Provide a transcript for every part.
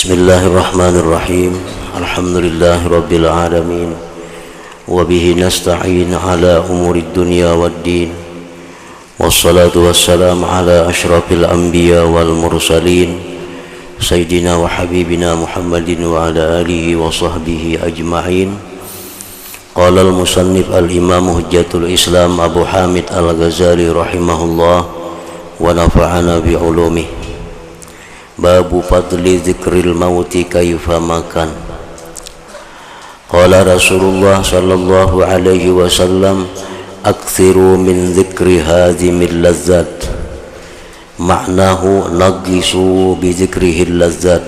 Bismillahirrahmanirrahim. Alhamdulillahirabbil alamin. Wa bihi nasta'in ala umurid dunya waddin. Wassalatu wassalamu ala asyrafil anbiya wal mursalin sayyidina wa habibina Muhammadin wa ala alihi wa sahbihi ajma'in. Qala al-musannif al-imam hujjatul Islam Abu Hamid Al-Ghazali rahimahullah wa nafa'ana bi ulumihi. Babu fadli zikril mauti kaifa makan. Qala Rasulullah sallallahu alaihi wasallam, aktsiru min zikri hadhimil lazzat. Ma'nahu nagisu bi zikrihil lazzat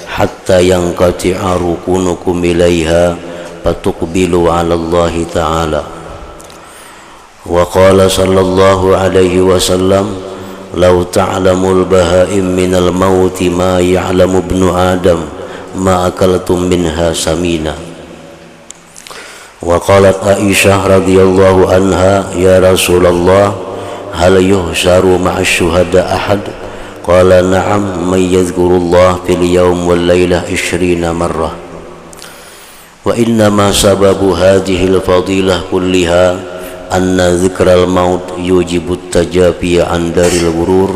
hatta yanqati'a rukunukum ilaiha fatuqbilu 'ala Allah ta'ala. Wa qala sallallahu alaihi wasallam, lau ta'lamul bahaim minal mauti ma ya'lamu ibnu adam ma akaltum minha samina. Wa qalat Aisyah radhiyallahu anha, ya Rasulullah, hal yuhsyaru ma'asy syuhada ahad? Qala na'am, man yadhkurullah fil yawm wal lailah 20 marrah. Wa inna ma sababu hadhihi al fadilah kulliha anna zikral maut yujibut tajabiya an daril ghurur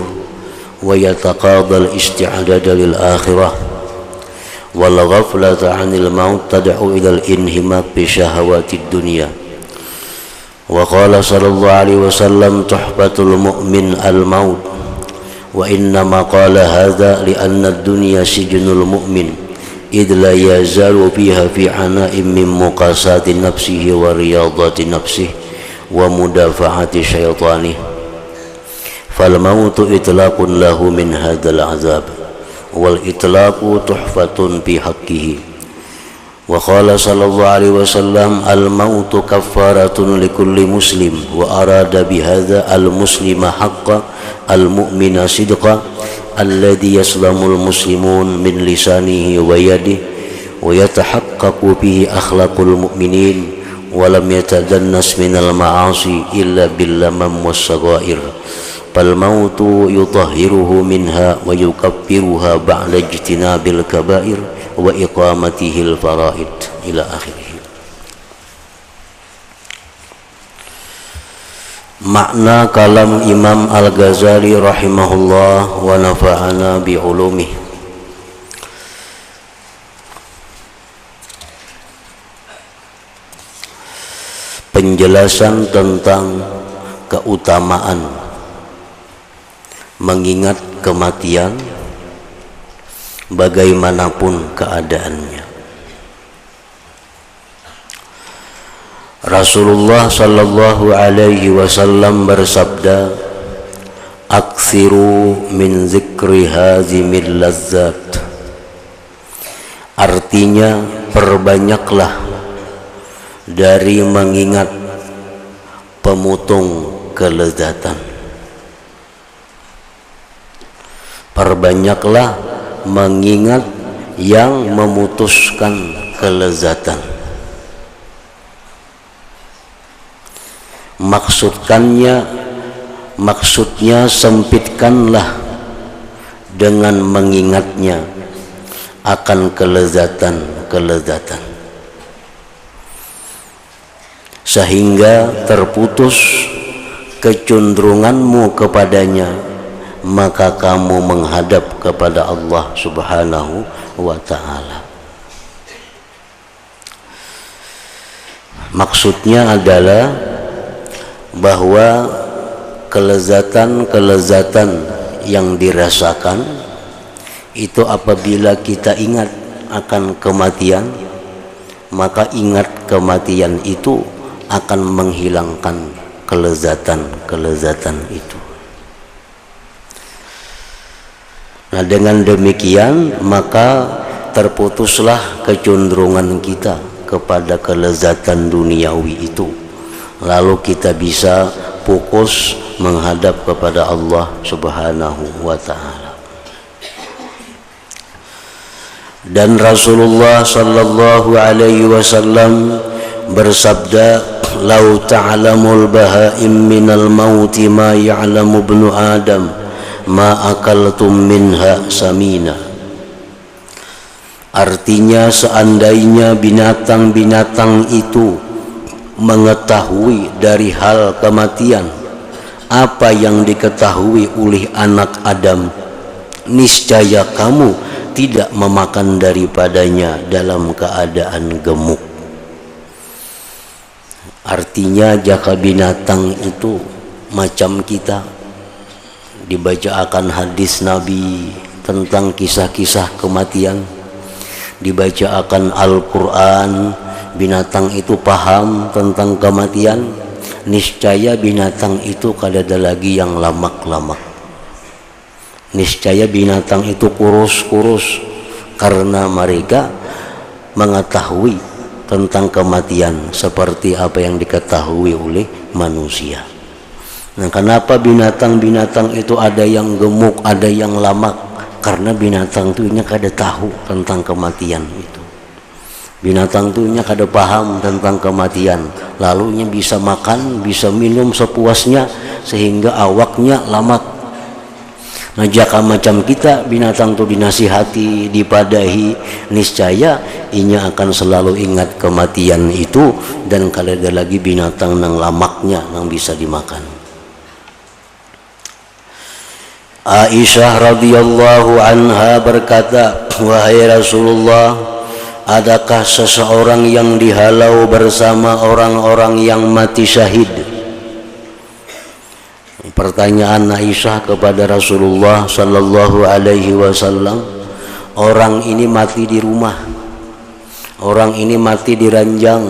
wa yataqadal isti'adada lil akhirah wal ghaflata 'anil maut tad'u ila al inhimak bi syahawatid dunya. Wa qala sallallahu alaihi wasallam, tuhfatul mu'min al maut. Wa inna ma qala hadza li anna ad-dunya sijnul mu'min idh la yazalu fiha fi 'ana'in min muqasati nafsihi wa riyadati nafsihi wa mudafa'ati syaitani, fal mautu itlaqun lahu min hadzal azab wal itlaqu tuhfatun bi haqqihi. Wa qala sallallahu alaihi wasallam, al mautu kaffaratun likulli muslim wa arada bi hadza al muslima haqqa al mu'mina sidqa alladhi yaslamul muslimun min lisanihi wa yadihi wa yatahaqqaqu bihi akhlaqul mu'minin walam yatadannas minal ma'asi illa billamam wassaghair fal mautu yutahhiruhu minha wa yukaffiruha ba'da ijtinabil kabair wa iqamatihil faraid ila akhirih. Makna kalam Imam Al-Ghazali rahimahullah wa nafa'ana bi ulumihi. Penjelasan tentang keutamaan mengingat kematian bagaimanapun keadaannya. Rasulullah sallallahu alaihi wasallam bersabda, aktsiru min zikri hazimil lazzat. Artinya, perbanyaklah dari mengingat pemutung kelezatan. Perbanyaklah mengingat yang memutuskan kelezatan. Maksudnya sempitkanlah dengan mengingatnya akan kelezatan sehingga terputus kecenderunganmu kepadanya, maka kamu menghadap kepada Allah Subhanahu wa ta'ala. Maksudnya adalah bahwa kelezatan yang dirasakan itu apabila kita ingat akan kematian, maka ingat kematian itu akan menghilangkan kelezatan itu. Nah, dengan demikian maka terputuslah kecenderungan kita kepada kelezatan duniawi itu, lalu kita bisa fokus menghadap kepada Allah Subhanahu wa ta'ala. Dan Rasulullah sallallahu alaihi wasallam bersabda, lau ta'lamul bahaim minal mauti ma ya'lamu ibnu adam ma akaltum minha samina. Artinya seandainya binatang-binatang itu mengetahui dari hal kematian apa yang diketahui oleh anak Adam, niscaya kamu tidak memakan daripadanya dalam keadaan gemuk. Artinya jika binatang itu macam kita, dibaca akan hadis Nabi tentang kisah-kisah kematian, dibaca akan Al-Quran, binatang itu paham tentang kematian, niscaya binatang itu kada ada lagi yang lamak-lamak. Niscaya binatang itu kurus-kurus karena mereka mengetahui tentang kematian seperti apa yang diketahui oleh manusia. Nah, kenapa binatang-binatang itu ada yang gemuk, ada yang lamak? Karena binatang itu kada tahu tentang kematian itu. Binatang itu kada paham tentang kematian, lalunya bisa makan, bisa minum sepuasnya sehingga awaknya lamak. Nah, jika macam kita, binatang itu dinasihati, dipadahi, niscaya inya akan selalu ingat kematian itu dan kada ada lagi binatang nang lamaknya nang bisa dimakan. Aisyah radhiyallahu anha berkata, wahai Rasulullah, adakah seseorang yang dihalau bersama orang-orang yang mati syahid? Pertanyaan Aisyah kepada Rasulullah sallallahu alaihi wasallam, orang ini mati di rumah, orang ini mati di ranjang,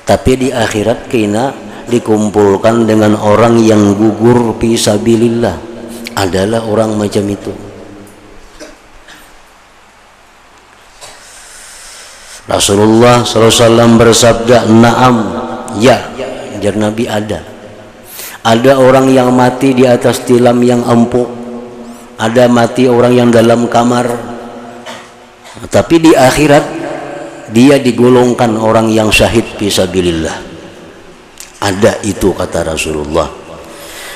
tapi di akhirat kena dikumpulkan dengan orang yang gugur fi sabilillah, adalah orang macam itu. Rasulullah sallallahu alaihi wasallam bersabda, "Na'am, ya." Jar Nabi, ada orang yang mati di atas tilam yang empuk, ada mati orang yang dalam kamar, tapi di akhirat dia digolongkan orang yang syahid fisabilillah. Ada itu kata Rasulullah.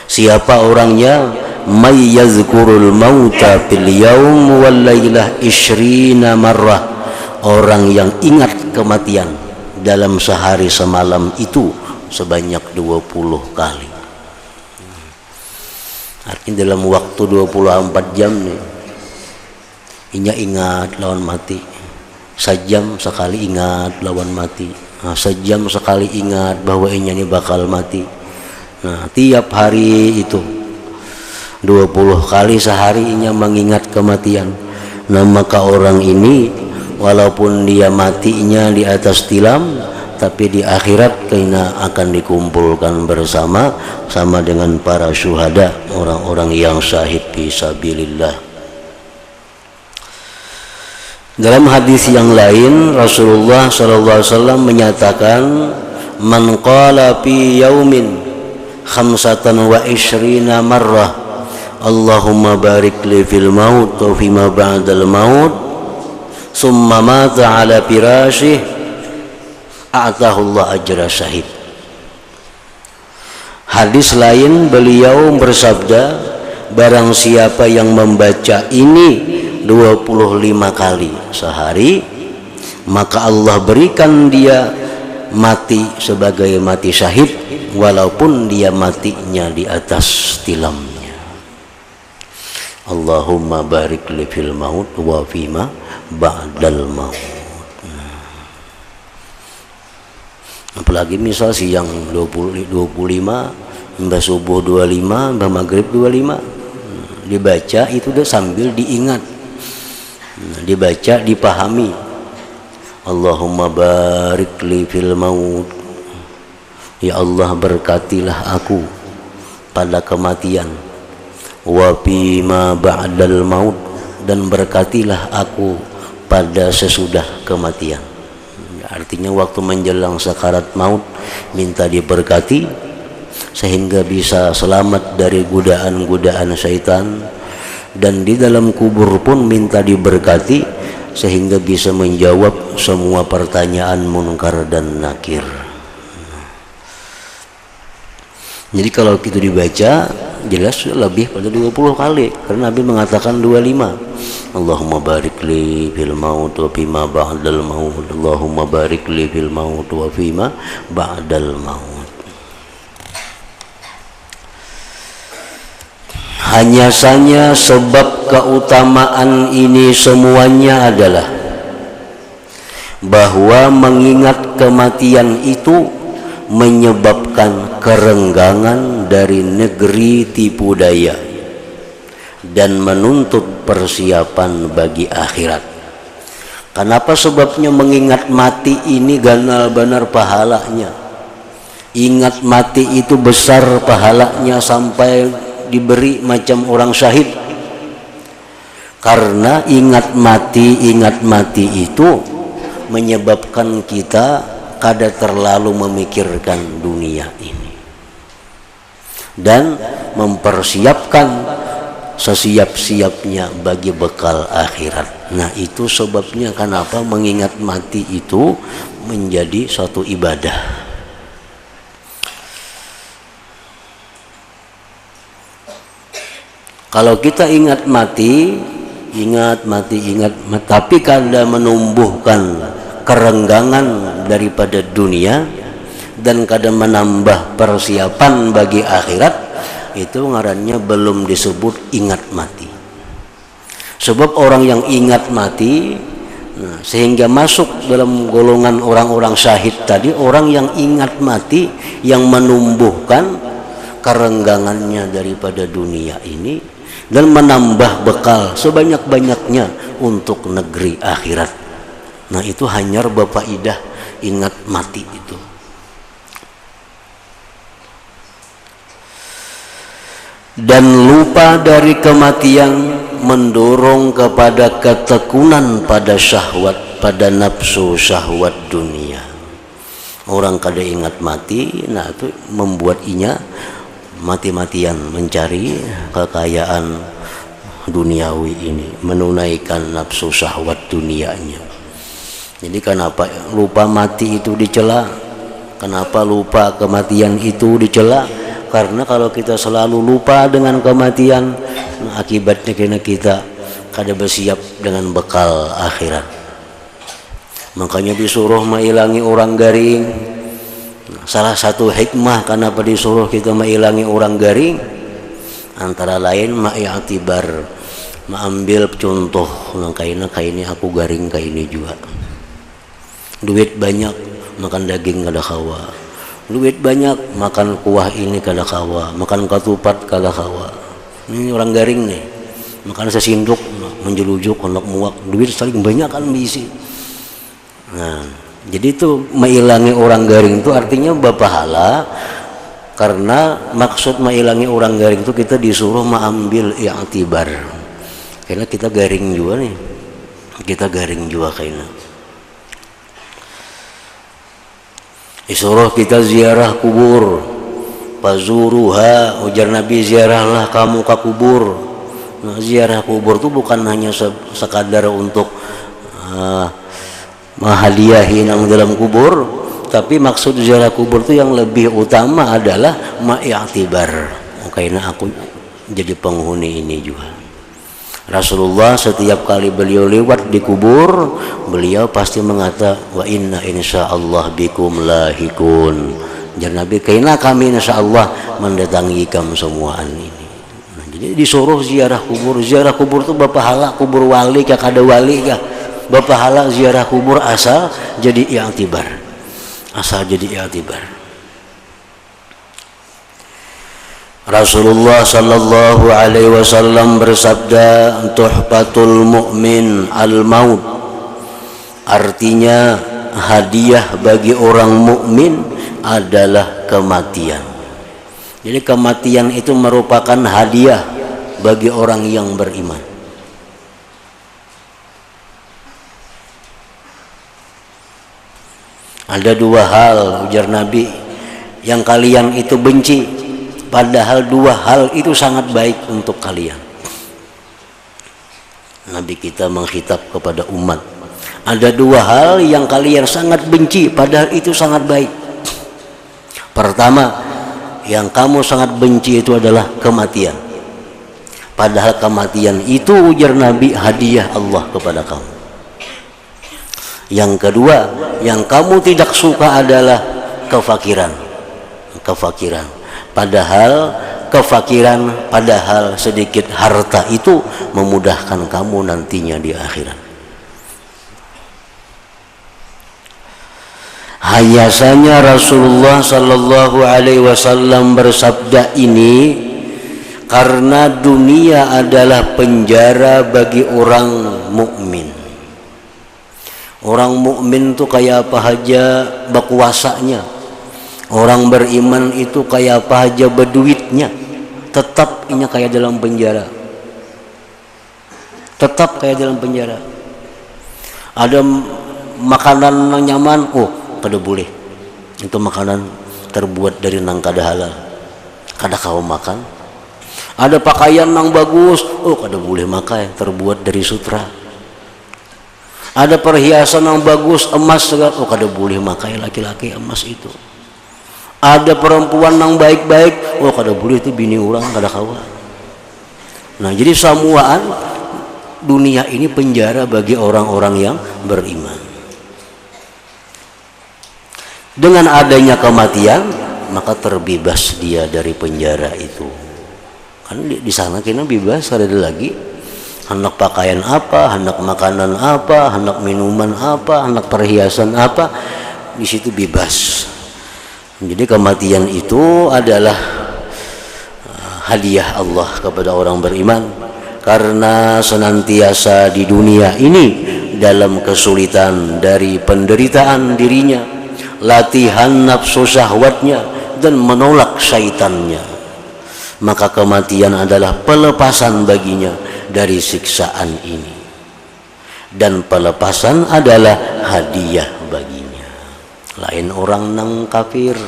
Siapa orangnya? May yazkurul mauta fil yaum wal lailah 20 marrah. Orang yang ingat kematian dalam sehari semalam itu sebanyak 20 kali. Artinya dalam waktu 24 jam nih, inya ingat lawan mati. Sejam sekali ingat lawan mati. Nah, sejam sekali ingat bahwa inya ini bakal mati. Nah, tiap hari itu 20 kali sehari inya mengingat kematian. Nah, maka orang ini walaupun dia matinya di atas tilam, tapi di akhirat kena akan dikumpulkan bersama sama dengan para syuhada, orang-orang yang syahid fisabilillah. Dalam hadis yang lain Rasulullah SAW menyatakan, man qala fi yaumin 25 marrah Allahumma barik li fil maut wa fima ba'dal maut summa mata ala firashih a'tahullah ajra syahid. Hadis lain beliau bersabda, barang siapa yang membaca ini 25 kali sehari, maka Allah berikan dia mati sebagai mati syahid walaupun dia matinya di atas tilamnya. Allahumma barik li fil maut wa fima ba'dal maut. Apalagi misal siang 25, mbah subuh 25, mbah maghrib 25, dibaca itu udah sambil diingat, dibaca dipahami. Allahumma barik li fil maut, ya Allah berkatilah aku pada kematian, wa fima ba'dal maut, dan berkatilah aku pada sesudah kematian. Artinya waktu menjelang sakarat maut minta diberkati sehingga bisa selamat dari godaan-godaan syaitan, dan di dalam kubur pun minta diberkati sehingga bisa menjawab semua pertanyaan munkar dan nakir. Jadi kalau itu dibaca jelas lebih pada 20 kali karena Nabi mengatakan 25. Allahumma barik li fil maut wa fima ba'dal maut. Allahumma barik li fil maut wa fima ba'dal maut. Hanya saja sebab keutamaan ini semuanya adalah bahwa mengingat kematian itu menyebabkan kerenggangan dari negeri tipu daya dan menuntut persiapan bagi akhirat. Kenapa sebabnya mengingat mati ini ganal benar pahalanya? Ingat mati itu besar pahalanya sampai diberi macam orang syahid. Karena ingat mati itu menyebabkan kita kada terlalu memikirkan dunia ini dan mempersiapkan sesiap-siapnya bagi bekal akhirat. Nah, itu sebabnya kenapa mengingat mati itu menjadi suatu ibadah. Kalau kita ingat mati, tapi kada menumbuhkan kerenggangan daripada dunia dan kada menambah persiapan bagi akhirat, itu ngarannya belum disebut ingat mati. Sebab orang yang ingat mati, sehingga masuk dalam golongan orang-orang syahid tadi, orang yang ingat mati yang menumbuhkan kerenggangannya daripada dunia ini dan menambah bekal sebanyak-banyaknya untuk negeri akhirat. Nah, itu hanyar bapak idah ingat mati itu. Dan lupa dari kematian mendorong kepada ketekunan pada syahwat, pada nafsu syahwat dunia. Orang kada ingat mati, nah itu membuat inya mati-matian mencari kekayaan duniawi ini, menunaikan nafsu syahwat dunianya. Jadi kenapa lupa mati itu dicela? Kenapa lupa kematian itu dicela? Karena kalau kita selalu lupa dengan kematian, akibatnya kena kita kada bersiap dengan bekal akhirat. Makanya disuruh mengilangi orang garing. Salah satu hikmah kenapa disuruh kita mengilangi orang garing, antara lain ma'yatibar, mengambil contoh. Nah, kaini aku garing kaini juga. Duit banyak makan daging kada kawa, duit banyak makan kuah ini kada kawa, makan ketupat kada kawa. Ini orang garing nih, makan sesinduk menjelujuk hendak muak, duit saling banyak kan bisi. Nah, jadi itu mengilangi orang garing itu artinya berpahala, karena maksud mengilangi orang garing itu kita disuruh mengambil i'tibar. Karena kita garing juga nih, kita garing juga kayaknya. Disuruh kita ziarah kubur, fazuruha, ujar Nabi, ziarahlah kamu ke kubur. Nah, ziarah kubur itu bukan hanya sekadar untuk menghadiahi yang dalam kubur, tapi maksud ziarah kubur itu yang lebih utama adalah ma'yatibar. Karena aku jadi penghuni ini juga. Rasulullah setiap kali beliau lewat di kubur, beliau pasti mengata, wa inna insyaallah bikum lahikun. Jadi Nabi, karena kami insyaallah mendatangi kamu semuaan ini. Nah, jadi disuruh ziarah kubur. Ziarah kubur itu berpahala, kubur wali kah kada wali kah, berpahala ziarah kubur asal jadi i'tibar. Asal jadi i'tibar. Rasulullah sallallahu alaihi wasallam bersabda, tuhfatul mu'min al-maut. Artinya hadiah bagi orang mukmin adalah kematian. Jadi kematian itu merupakan hadiah bagi orang yang beriman. Ada dua hal, ujar Nabi, yang kalian itu benci, padahal dua hal itu sangat baik untuk kalian. Nabi kita mengkhitab kepada umat, ada dua hal yang kalian sangat benci, padahal itu sangat baik. Pertama, yang kamu sangat benci itu adalah kematian. Padahal kematian itu, ujar Nabi, hadiah Allah kepada kamu. Yang kedua, yang kamu tidak suka adalah kefakiran. Padahal sedikit harta itu memudahkan kamu nantinya di akhirat. Hayasanya Rasulullah sallallahu alaihi wasallam bersabda ini karena dunia adalah penjara bagi orang mukmin. Orang mukmin itu kayak apa aja berkuasanya. Orang beriman itu kayak apa aja berduitnya, tetap ini kayak dalam penjara. Tetap kayak dalam penjara. Ada makanan yang nyaman, kada boleh. Itu makanan terbuat dari nang kada halal, kada kau makan. Ada pakaian yang bagus, kada boleh makai, terbuat dari sutra. Ada perhiasan yang bagus, emas segala, kada boleh makai laki-laki emas itu. Ada perempuan yang baik-baik, kada boleh, itu bini orang, kada kawa. Nah, jadi samuaan dunia ini penjara bagi orang-orang yang beriman. Dengan adanya kematian, maka terbebas dia dari penjara itu. Kan di sana kita bebas, ada lagi hendak pakaian apa, hendak makanan apa, hendak minuman apa, hendak perhiasan apa, di situ bebas. Jadi kematian itu adalah hadiah Allah kepada orang beriman, karena senantiasa di dunia ini dalam kesulitan dari penderitaan dirinya, latihan nafsu syahwatnya, dan menolak syaitannya, maka kematian adalah pelepasan baginya dari siksaan ini, dan pelepasan adalah hadiah baginya. Lain orang nang kafir.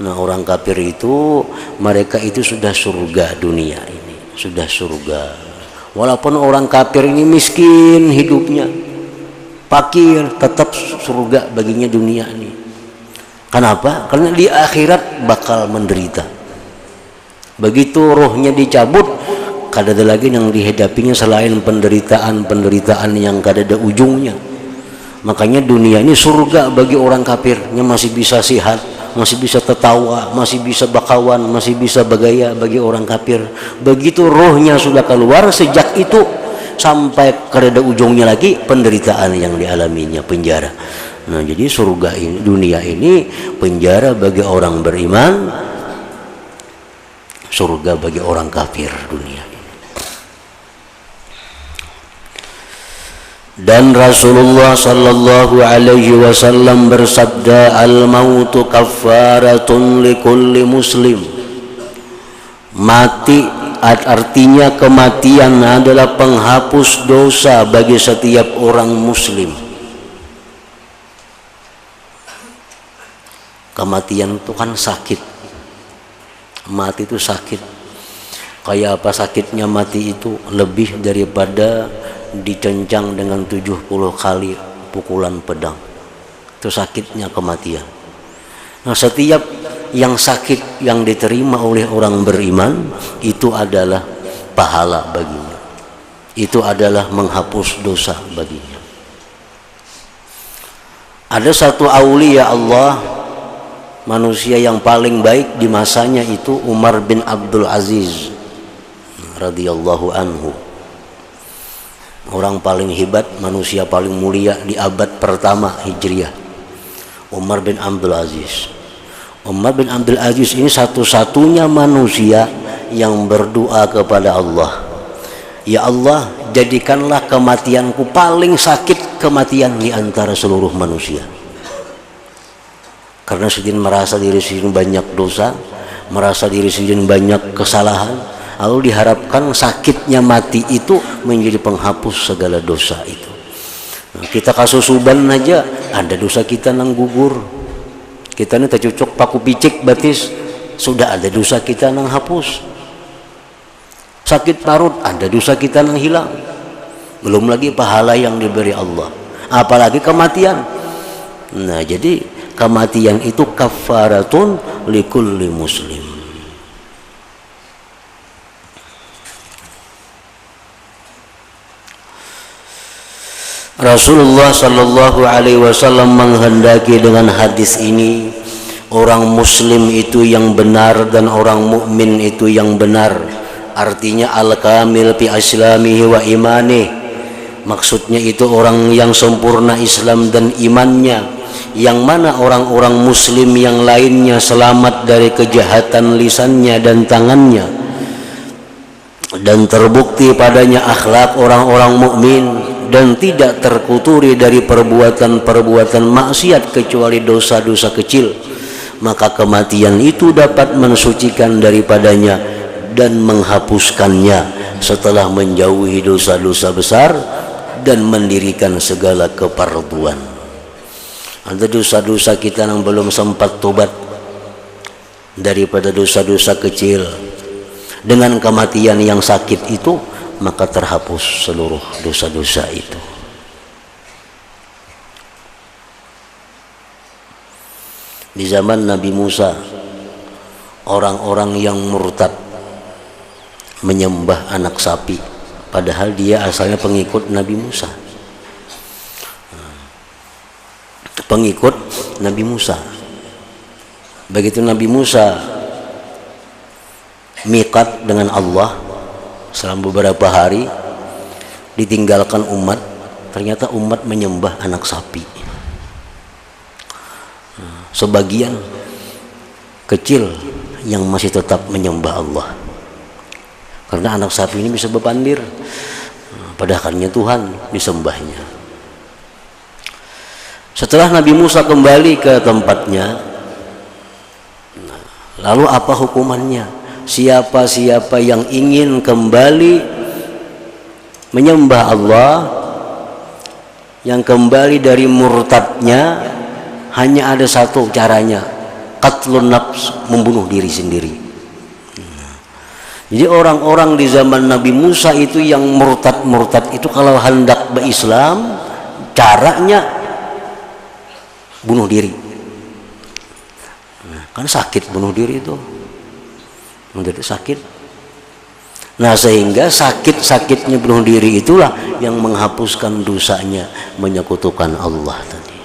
Nah, orang kafir itu, mereka itu sudah surga dunia ini, sudah surga. Walaupun orang kafir ini miskin hidupnya, fakir, tetap surga baginya dunia ini. Kenapa? Karena di akhirat bakal menderita. Begitu rohnya dicabut, kada ada lagi yang dihadapinya selain penderitaan yang kada ada ujungnya. Makanya dunia ini surga bagi orang kafirnya, masih bisa sehat, masih bisa tertawa, masih bisa bakawan, masih bisa bergaya bagi orang kafir. Begitu rohnya sudah keluar, sejak itu sampai kada ada ujungnya lagi penderitaan yang dialaminya, penjara. Nah, jadi surga ini, dunia ini penjara bagi orang beriman, surga bagi orang kafir dunia ini. Dan Rasulullah sallallahu alaihi wasallam bersabda, al-mautu kaffaratun likulli muslim. Mati artinya kematian adalah penghapus dosa bagi setiap orang muslim. Kematian itu kan sakit. Mati itu sakit. Kayak apa sakitnya mati itu? Lebih daripada dicencang dengan 70 kali pukulan pedang. Itu sakitnya kematian. Nah, setiap yang sakit yang diterima oleh orang beriman itu adalah pahala baginya. Itu adalah menghapus dosa baginya. Ada satu aulia Allah, manusia yang paling baik di masanya itu Umar bin Abdul Aziz radhiyallahu anhu. Orang paling hebat, manusia paling mulia di abad pertama Hijriah, Umar bin Abdul Aziz. Umar bin Abdul Aziz ini satu-satunya manusia yang berdoa kepada Allah, ya Allah, jadikanlah kematianku paling sakit kematian di antara seluruh manusia. Karena sedin merasa diri sedin banyak dosa, merasa diri sedin banyak kesalahan, lalu diharapkan sakitnya mati itu menjadi penghapus segala dosa itu. Nah, kita kasusuban aja, ada dosa kita nang gugur. Kita ini tercucuk paku picik batis, sudah ada dosa kita nang hapus. Sakit parut, ada dosa kita nang hilang. Belum lagi pahala yang diberi Allah, apalagi kematian. Nah, jadi kematian itu kafaratun likulli muslim. Rasulullah sallallahu alaihi wasallam menghendaki dengan hadis ini orang muslim itu yang benar dan orang mukmin itu yang benar. Artinya al-kamil fi islamihi wa imanihi. Maksudnya itu orang yang sempurna Islam dan imannya, yang mana orang-orang muslim yang lainnya selamat dari kejahatan lisannya dan tangannya, dan terbukti padanya akhlak orang-orang mukmin dan tidak terkuturi dari perbuatan-perbuatan maksiat kecuali dosa-dosa kecil, maka kematian itu dapat mensucikan daripadanya dan menghapuskannya setelah menjauhi dosa-dosa besar dan mendirikan segala keparduan. Ada dosa-dosa kita yang belum sempat tobat daripada dosa-dosa kecil, dengan kematian yang sakit itu maka terhapus seluruh dosa-dosa itu. Di zaman Nabi Musa, orang-orang yang murtad menyembah anak sapi, padahal dia asalnya pengikut Nabi Musa. Pengikut Nabi Musa. Begitu Nabi Musa miqat dengan Allah selama beberapa hari, ditinggalkan umat, ternyata umat menyembah anak sapi. Sebagian kecil yang masih tetap menyembah Allah, karena anak sapi ini bisa berpandir, padahalnya Tuhan disembahnya. Setelah Nabi Musa kembali ke tempatnya, lalu apa hukumannya? Siapa-siapa yang ingin kembali menyembah Allah, yang kembali dari murtadnya, hanya ada satu caranya, qatlun nafs, membunuh diri sendiri. Jadi orang-orang di zaman Nabi Musa itu yang murtad-murtad itu kalau hendak berislam, caranya bunuh diri. Kan sakit bunuh diri itu, menjadi sakit. Nah, sehingga sakit-sakitnya bunuh diri itulah yang menghapuskan dosanya menyekutukan Allah tadi.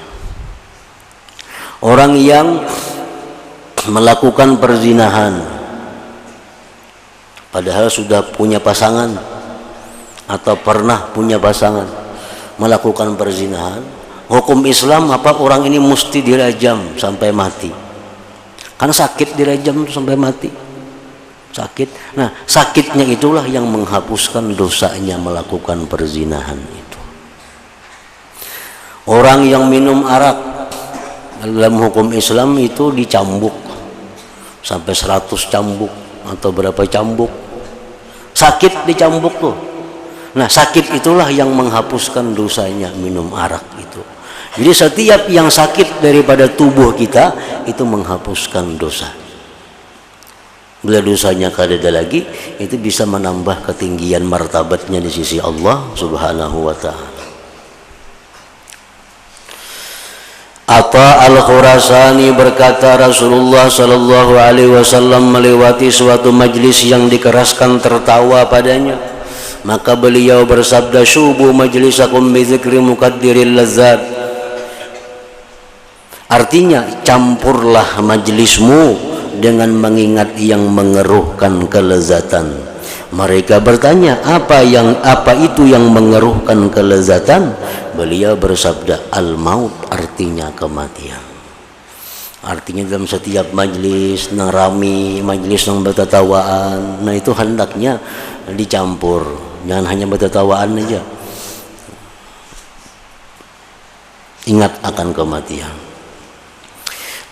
Orang yang melakukan perzinahan padahal sudah punya pasangan atau pernah punya pasangan, melakukan perzinahan, hukum Islam apa? Orang ini mesti dirajam sampai mati. Kan sakit dirajam sampai mati, sakit. Nah, sakitnya itulah yang menghapuskan dosanya melakukan perzinahan itu. Orang yang minum arak dalam hukum Islam itu dicambuk sampai 100 cambuk atau berapa cambuk, sakit dicambuk tuh. Nah, sakit itulah yang menghapuskan dosanya minum arak itu. Jadi setiap yang sakit daripada tubuh kita itu menghapuskan dosa. Bila dosanya kada lagi, itu bisa menambah ketinggian martabatnya di sisi Allah Subhanahu wa ta'ala. Atta al-Khurasani berkata, Rasulullah sallallahu alaihi wasallam melewati suatu majlis yang dikeraskan tertawa padanya, maka beliau bersabda, syubu majlisakum bi dzikri muqaddiril lazzat. Artinya, campurlah majlismu dengan mengingat yang mengeruhkan kelezatan. Mereka bertanya, apa itu yang mengeruhkan kelezatan? Beliau bersabda, al-maut, artinya kematian. Artinya dalam setiap majlis nang rami, majlis nang bertatawaan, nah itu hendaknya dicampur, jangan hanya bertatawaan aja. Ingat akan kematian.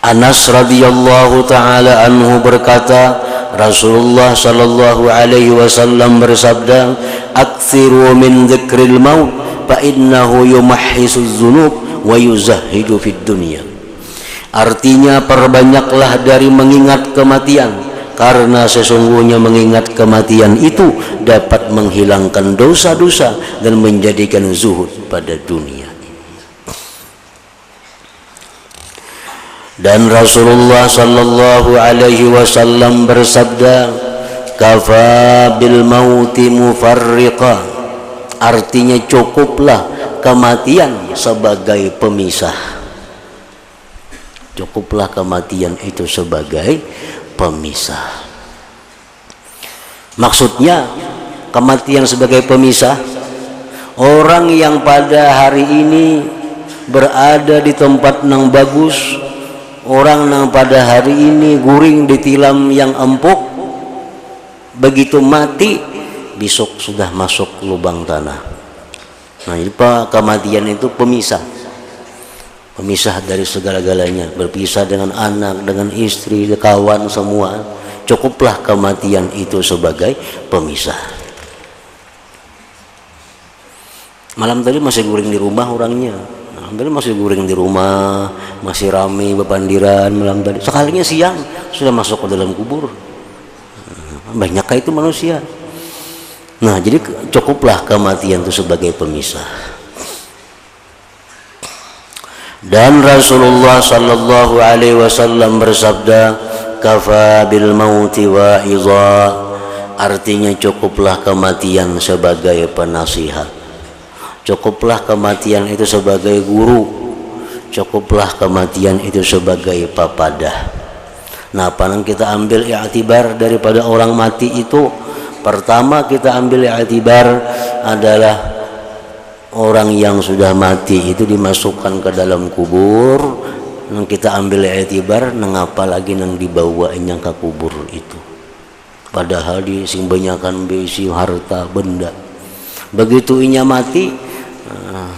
Anas radhiyallahu taala anhu berkata, Rasulullah sallallahu alaihi wasallam bersabda, "Aktsiru min dzikril maut fa innahu yumahhisu dzunub wa yuzahhidu fid dunya." Artinya, perbanyaklah dari mengingat kematian, karena sesungguhnya mengingat kematian itu dapat menghilangkan dosa-dosa dan menjadikan zuhud pada dunia. Dan Rasulullah sallallahu alaihi wasallam bersabda, kafa bil mauti mufarriqa. Artinya cukuplah kematian sebagai pemisah. Cukuplah kematian itu sebagai pemisah. Maksudnya kematian sebagai pemisah, orang yang pada hari ini berada di tempat yang bagus, orang yang pada hari ini guring di tilam yang empuk, begitu mati besok sudah masuk lubang tanah. Nah, ini kematian itu pemisah, pemisah dari segala-galanya, berpisah dengan anak, dengan istri, kawan semua. Cukuplah kematian itu sebagai pemisah. Malam tadi masih guring di rumah orangnya, malam tadi masih guring di rumah, masih ramai bepandiran malam tadi. Sekalinya siang sudah masuk ke dalam kubur. Banyakkah itu manusia? Nah, jadi cukuplah kematian itu sebagai pemisah. Dan Rasulullah sallallahu alaihi wasallam bersabda, kafa bil mauti wa'iza, artinya cukuplah kematian sebagai penasihat, cukuplah kematian itu sebagai guru, cukuplah kematian itu sebagai papadah. Nah, panang kita ambil i'tibar daripada orang mati itu, pertama kita ambil i'tibar adalah orang yang sudah mati itu dimasukkan ke dalam kubur. Nang kita ambil i'tibar nang apa lagi nang dibawanya ke kubur itu, padahal di sing banyakan besi harta benda. Begitu inya mati,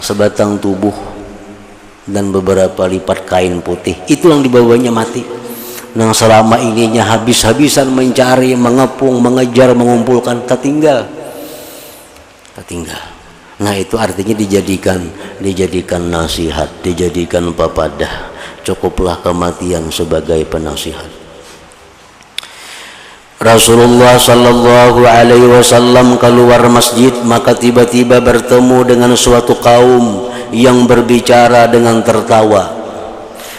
sebatang tubuh dan beberapa lipat kain putih itu yang dibawanya mati. Nang selama ininya habis-habisan mencari, mengepung, mengejar, mengumpulkan, tertinggal. Nah, itu artinya dijadikan nasihat, dijadikan papadah. Cukuplah kematian sebagai penasihat. Rasulullah sallallahu alaihi wasallam keluar masjid, maka tiba-tiba bertemu dengan suatu kaum yang berbicara dengan tertawa.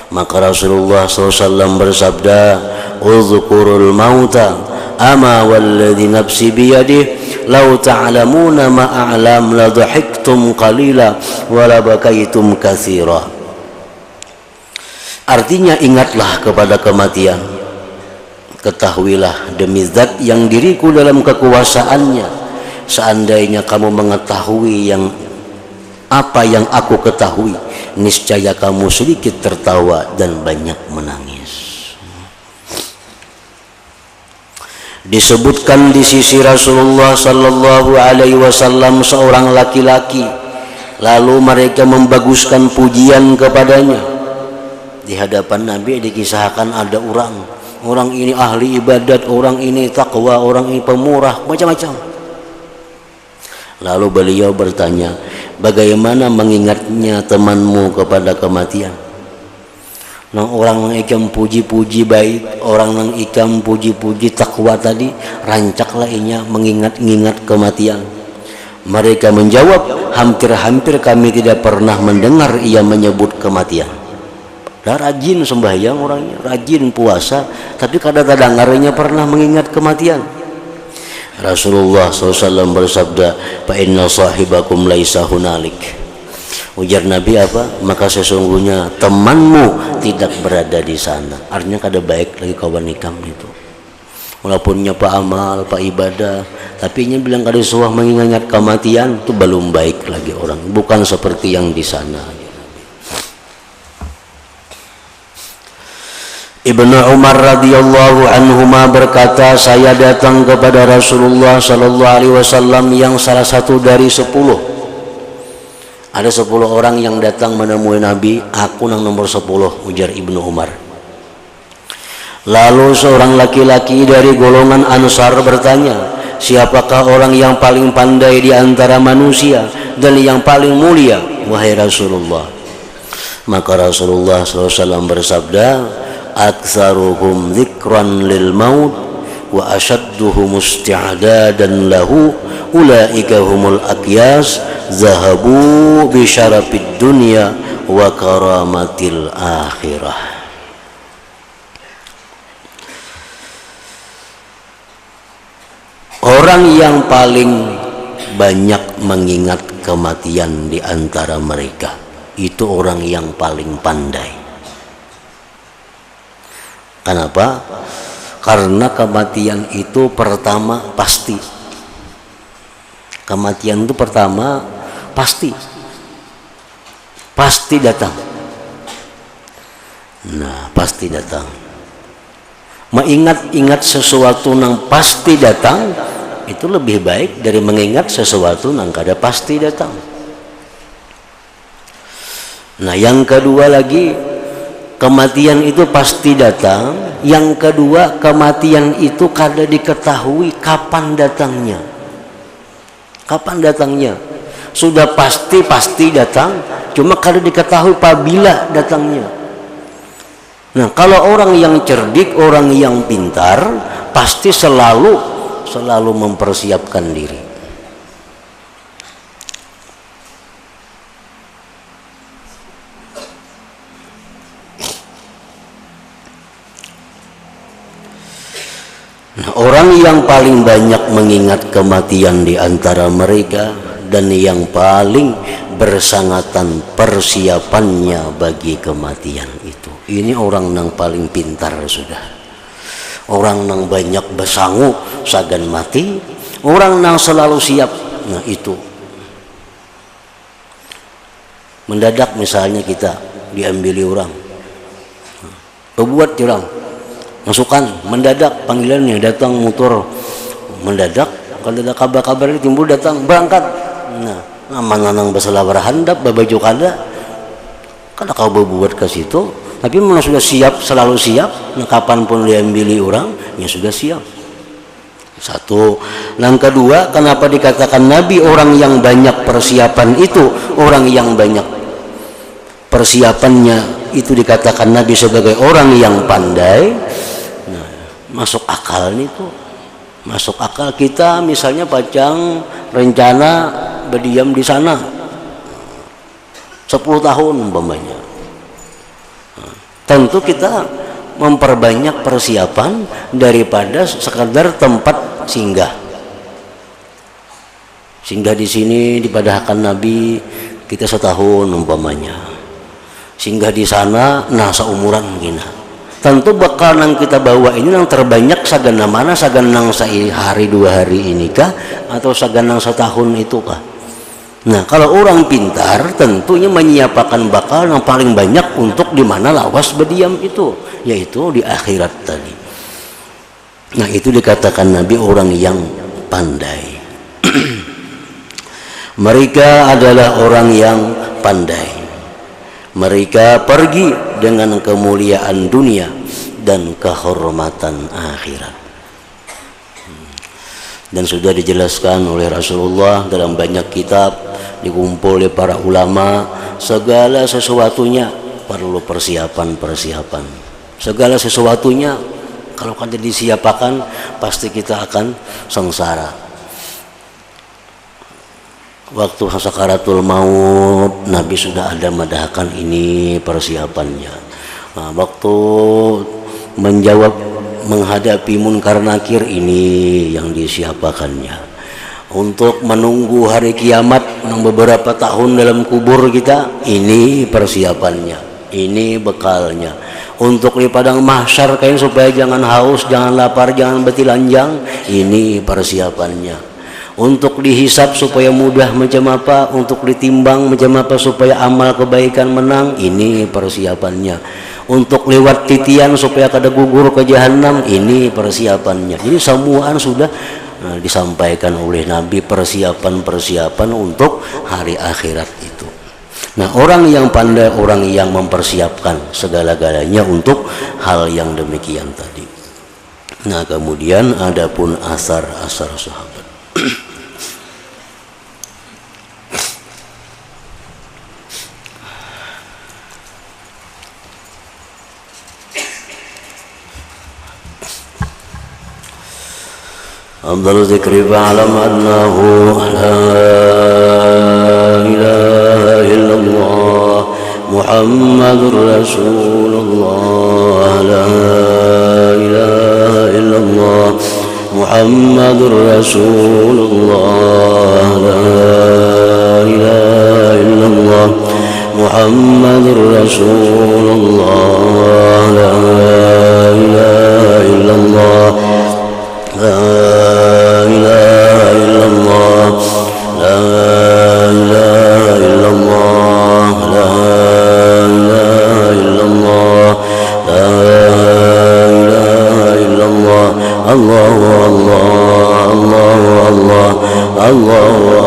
Maka Rasulullah SAW bersabda, "Udzukurul mauta, ama walladzi nafsi biyadihi, law ta'lamuna ma a'lam la dhahiktum qalila wa la bakaitum katsira." Artinya, ingatlah kepada kematian, ketahuilah demi zat yang diriku dalam kekuasaannya, seandainya kamu mengetahui apa yang aku ketahui, niscaya kamu sedikit tertawa dan banyak menangis. Disebutkan di sisi Rasulullah sallallahu alaihi wasallam seorang laki-laki, lalu mereka membaguskan pujian kepadanya. Di hadapan Nabi dikisahkan ada orang ini ahli ibadat, orang ini takwa, orang ini pemurah, macam-macam. Lalu beliau bertanya, bagaimana mengingatnya temanmu kepada kematian? Nang orang nang ikam puji-puji baik, orang nang ikam puji-puji takwa tadi, rancaklah inya mengingat kematian. Mereka menjawab, hampir-hampir kami tidak pernah mendengar ia menyebut kematian. Dah rajin sembahyang orangnya, rajin puasa, tapi kadang-kadang ngarinya pernah mengingat kematian. Rasulullah SAW bersabda, fa inna sahibakum laisa hunalik. Ujar Nabi apa? Maka sesungguhnya temanmu tidak berada di sana. Artinya kada baik lagi kawan ikam itu. Walaupun pak amal, pak ibadah, tapi ini bilang kada suah mengingat kematian, itu belum baik lagi orang. Bukan seperti yang di sana. Ibnu Umar radhiyallahu anhuma berkata, saya datang kepada Rasulullah sallallahu alaihi wasallam yang salah satu dari 10. Ada 10 orang yang datang menemui Nabi, aku yang nomor 10, ujar Ibnu Umar. Lalu seorang laki-laki dari golongan Ansar bertanya, siapakah orang yang paling pandai di antara manusia dan yang paling mulia, wahai Rasulullah? Maka Rasulullah SAW bersabda, aktsaruhum dzikran lil maut wa ashadduhum isti'dadan lahu ulaika humul aqyas zahabu bi syarafid dunya wa karamatil akhirah. Orang yang paling banyak mengingat kematian di antara mereka. Itu orang yang paling pandai. Kenapa? Karena kematian itu pertama pasti. Kematian itu pertama pasti datang. Nah, pasti datang. Mengingat-ingat sesuatu yang pasti datang itu lebih baik dari mengingat sesuatu yang kada pasti datang. Nah, yang kedua lagi, kematian itu pasti datang. Yang kedua, kematian itu kada diketahui kapan datangnya. Kapan datangnya? Sudah pasti datang, cuma kada diketahui apabila datangnya. Nah, kalau orang yang cerdik, orang yang pintar, pasti selalu mempersiapkan diri. Nah, orang yang paling banyak mengingat kematian di antara mereka dan yang paling bersangatan persiapannya bagi kematian itu, ini orang yang paling pintar sudah. Orang yang banyak bersangu sagan mati, orang yang selalu siap. Nah, itu mendadak misalnya kita diambili orang, berbuat curang, masukan mendadak, panggilannya datang motor mendadak, kalau ada kabar-kabar timbul datang berangkat. Nah, aman-anang bersalah handap babaju kada kau berbuat ke situ, tapi mana sudah siap, selalu siap. Nah, kapanpun diambili orang, ya sudah siap. Satu. Yang kedua, kenapa dikatakan Nabi orang yang banyak persiapan itu, orang yang banyak persiapannya itu dikatakan Nabi sebagai orang yang pandai. Nah, masuk akal itu. Masuk akal kita misalnya pacang rencana berdiam di sana 10 tahun umpamanya. Tentu kita memperbanyak persiapan daripada sekadar tempat singgah. Singgah di sini dipadahkan Nabi kita setahun umpamanya. Singgah di sana nah seumuran gina. Tentu bakal yang kita bawa ini yang terbanyak sagana mana, saganang sehari 2 hari ini kah atau saganang setahun itu kah? Nah, kalau orang pintar tentunya menyiapkan bakal yang paling banyak untuk di mana lawas berdiam itu, yaitu di akhirat tadi. Nah, itu dikatakan Nabi orang yang pandai. Mereka adalah orang yang pandai. Mereka pergi dengan kemuliaan dunia dan kehormatan akhirat. Dan sudah dijelaskan oleh Rasulullah dalam banyak kitab, dikumpul oleh para ulama, segala sesuatunya perlu persiapan. Segala sesuatunya kalau kada disiapkan pasti kita akan sengsara. Waktu sakaratul maut Nabi sudah ada madahkan ini persiapannya. Nah, waktu menjawab menghadapi munkar nakir ini yang disiapkannya. Untuk menunggu hari kiamat yang beberapa tahun dalam kubur kita, ini persiapannya, ini bekalnya. Untuk di padang mahsyar kain supaya jangan haus, jangan lapar, jangan betilanjang, ini persiapannya. Untuk dihisap supaya mudah macam apa, untuk ditimbang macam apa supaya amal kebaikan menang, ini persiapannya. Untuk lewat titian supaya kada gugur ke jahanam, ini persiapannya. Jadi semuaan sudah disampaikan oleh Nabi, persiapan untuk hari akhirat itu. Nah, orang yang pandai, orang yang mempersiapkan segala-galanya untuk hal yang demikian tadi. Nah, kemudian adapun asar-asar sahabat. أفضل ذكر فاعلم أنه لا إله إلا الله محمد رسول الله لا إله إلا الله محمد رسول الله لا إله إلا الله محمد رسول الله لا إله إلا الله لا إله إلا الله لا إله إلا الله لا إله إلا الله لا إله إلا الله الله الله الله الله الله الله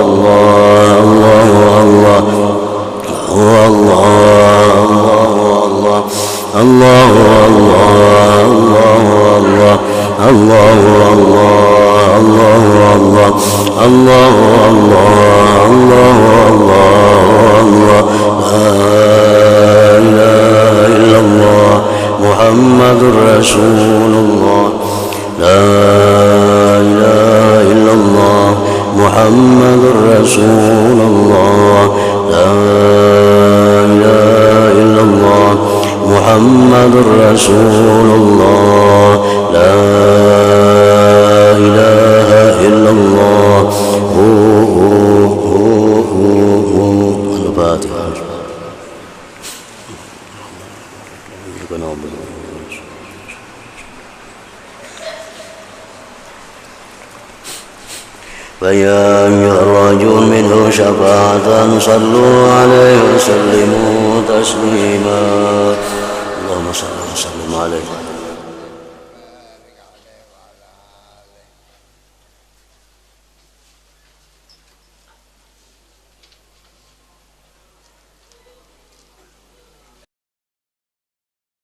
الله الله محمد رسول الله لا إله إلا الله محمد رسول الله لا إله إلا الله محمد رسول الله لا إله إلا الله الفاتحة فيا أيها الرجل منه شفاعة صلوا عليه وسلموا تسليما اللهم صل وسلم عليه